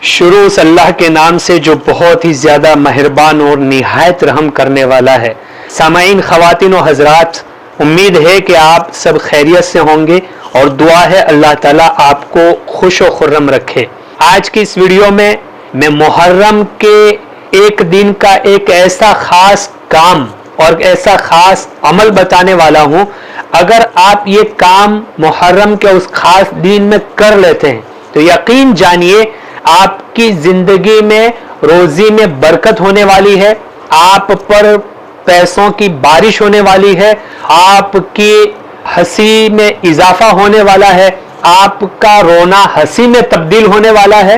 शुरू उस अल्लाह के नाम से जो बहुत ही ज़्यादा मेहरबान और निहायत रहम करने वाला है। सामाईन, ख़वातीन और हज़रात, उम्मीद है कि आप सब खैरियत से होंगे और दुआ है अल्लाह ताला आपको खुश और खुर्रम रखे। आज की इस वीडियो में मैं मुहर्रम के एक दिन का एक ऐसा ख़ास काम और ऐसा ख़ास अमल बताने वाला हूँ। अगर आप ये काम मुहर्रम के उस ख़ास दिन में कर लेते हैं तो यकीन जानिए आपकी जिंदगी में रोजी में बरकत होने वाली है, आप पर पैसों की बारिश होने वाली है, आपकी हंसी में इजाफा होने वाला है, आपका रोना हंसी में तब्दील होने वाला है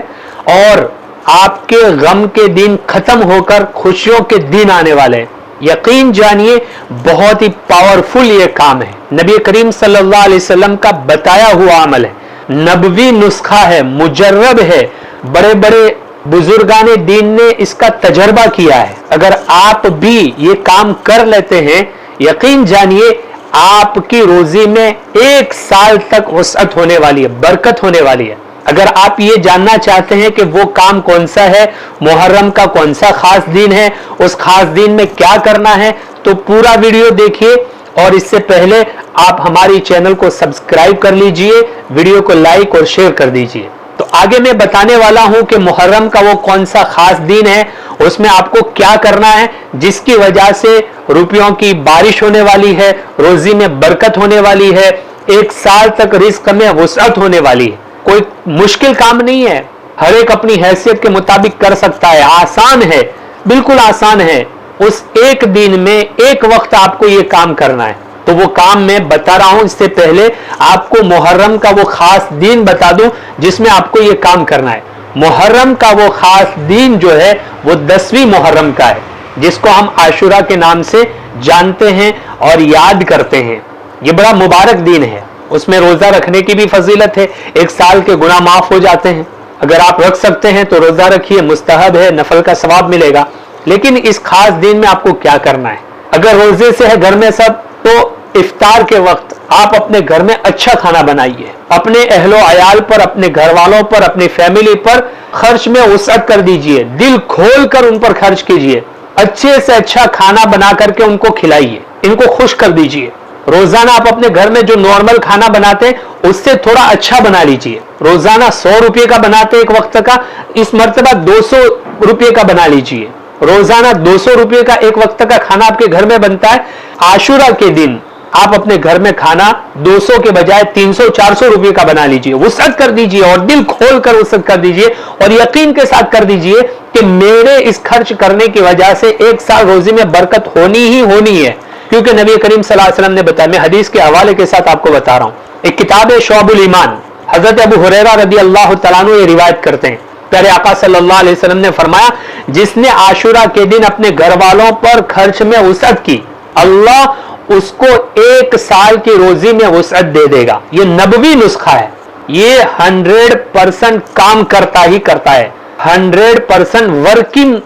और आपके गम के दिन खत्म होकर खुशियों के दिन आने वाले हैं। यकीन जानिए बहुत ही पावरफुल ये काम है। नबी करीम सल्लल्लाहु अलैहि वसल्लम का बताया हुआ अमल है, नबवी नुस्खा है, मुजर्रब है। बड़े बड़े बुजुर्गाने दीन ने इसका तजर्बा किया है। अगर आप भी ये काम कर लेते हैं, यकीन जानिए आपकी रोजी में एक साल तक वसअत होने वाली है, बरकत होने वाली है। अगर आप ये जानना चाहते हैं कि वो काम कौन सा है, मुहर्रम का कौन सा खास दिन है, उस खास दिन में क्या करना है, तो पूरा वीडियो देखिए। और इससे पहले आप हमारी चैनल को सब्सक्राइब कर लीजिए, वीडियो को लाइक और शेयर कर दीजिए। तो आगे मैं बताने वाला हूं कि मुहर्रम का वो कौन सा खास दिन है, उसमें आपको क्या करना है जिसकी वजह से रुपयों की बारिश होने वाली है, रोजी में बरकत होने वाली है, एक साल तक रिस्क में वसअत होने वाली है। कोई मुश्किल काम नहीं है, हर एक अपनी हैसियत के मुताबिक कर सकता है, आसान है, बिल्कुल आसान है। उस एक दिन में एक वक्त आपको ये काम करना है। तो वो काम मैं बता रहा हूं, इससे पहले आपको मुहर्रम का वो खास दिन बता दूं जिसमें आपको ये काम करना है। मुहर्रम का वो खास दिन जो है वो 10वीं मुहर्रम का है, जिसको हम आशुरा के नाम से जानते हैं और याद करते हैं। ये बड़ा मुबारक दिन है, उसमें रोजा रखने की भी फजीलत है, एक साल के गुनाह माफ हो जाते हैं। अगर आप रख सकते हैं तो रोजा रखिए, मुस्तहब है, नफल का सवाब मिलेगा। लेकिन इस खास दिन में आपको क्या करना है? अगर रोजे से है घर में सब, तो इफ्तार के वक्त आप अपने घर में अच्छा खाना बनाइए, अपने अहलो अयाल पर, अपने घर वालों पर, अपनी फैमिली पर खर्च में वसअत कर दीजिए, दिल खोल कर उन पर खर्च कीजिए, अच्छे से अच्छा खाना बना करके उनको खिलाइए, इनको खुश कर दीजिए। रोजाना आप अपने घर में जो नॉर्मल खाना बनाते हैं उससे थोड़ा अच्छा बना लीजिए। रोजाना 100 रुपये का बनाते एक वक्त का, इस मर्तबा 200 रुपये का बना लीजिए। रोजाना 200 रुपये का एक वक्त का खाना आपके घर में बनता है, आशुरा के दिन आप अपने घर में खाना 200 के बजाय 300-400 रुपये का बना लीजिए, वसअत कर दीजिए और दिल खोल कर वसअत कर दीजिए और यकीन के साथ कर दीजिए कि मेरे इस खर्च करने की वजह से एक साल रोजी में बरकत होनी ही होनी है। क्योंकि नबी करीम सल्लल्लाहु अलैहि वसल्लम ने बताया, मैं हदीस के हवाले के साथ आपको बता रहा हूं। एक किताब है शुअबुल ईमान, हजरत अबू हुरैरा रदी अल्लाह तआला अन्हु ये रिवायत करते हैं, प्यारे आका सल्लल्लाहु अलैहि वसल्लम ने फरमाया, जिसने आशुरा के दिन अपने घर वालों पर खर्च में वसअत की, अल्लाह उसको एक साल की रोजी में वसअत दे देगा। ये नबवी नुस्खा है, ये 100% काम करता ही करता है, 100%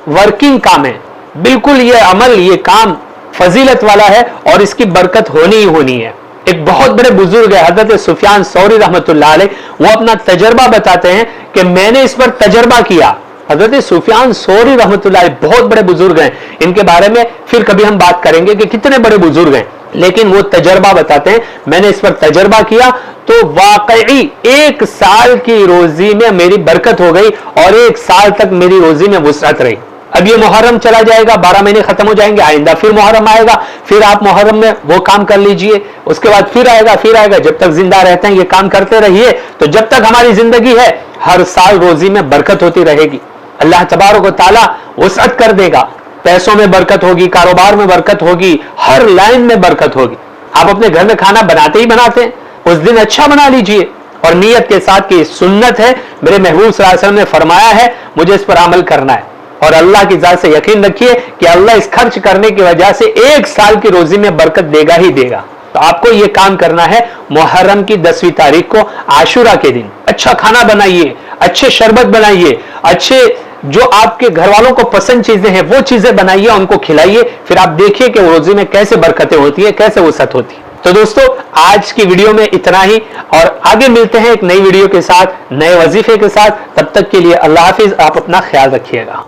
वर्किंग काम है। बिल्कुल ये अमल, ये काम फजीलत वाला है और इसकी बरकत होनी ही होनी है। एक बहुत बड़े बुजुर्ग है हजरत सुफियान सौरी रहमतुल्लाह अलैह, वो अपना तजर्बा बताते हैं कि मैंने इस पर तजर्बा किया। हजरत सुफियान सौरी रहमतुल्लाह अलैह बहुत बड़े बुजुर्ग हैं, इनके बारे में फिर कभी हम बात करेंगे कि कितने बड़े बुजुर्ग हैं, लेकिन वो तजर्बा बताते हैं, मैंने इस पर तजर्बा किया तो वाकई एक साल की रोजी में मेरी बरकत हो गई और एक साल तक मेरी रोजी में वसअत रही। अब ये मुहर्रम चला जाएगा, 12 महीने खत्म हो जाएंगे, आइंदा फिर मुहर्रम आएगा, फिर आप मुहर्रम में वो काम कर लीजिए, उसके बाद फिर आएगा। जब तक जिंदा रहते हैं ये काम करते रहिए, तो जब तक हमारी जिंदगी है हर साल रोजी में बरकत होती रहेगी। अल्लाह तबारक व तआला वसअत कर देगा, पैसों में बरकत होगी, कारोबार में बरकत होगी, हर लाइन में बरकत होगी। आप अपने घर में खाना बनाते ही बनाते हैं, उस दिन अच्छा बना लीजिए और नीयत के साथ कि सुन्नत है, मेरे महबूब सल्लल्लाहु अलैहि वसल्लम ने फरमाया है, मुझे इस पर अमल करना है। और अल्लाह की जात से यकीन रखिए कि अल्लाह इस खर्च करने की वजह से एक साल की रोजी में बरकत देगा ही देगा। तो आपको यह काम करना है, मुहर्रम की 10वीं तारीख को आशुरा के दिन अच्छा खाना बनाइए, अच्छे शरबत बनाइए, अच्छे जो आपके घर वालों को पसंद चीजें हैं वो चीजें बनाइए, उनको खिलाइए, फिर आप देखिए कि रोजी में कैसे बरकतें होती है, कैसे वसअत होती है। تو دوستو آج کی ویڈیو میں اتنا ہی، اور آگے ملتے ہیں ایک نئی ویڈیو کے ساتھ، نئے وظیفے کے ساتھ. تب تک کے لیے اللہ حافظ. آپ اپنا خیال رکھیے گا.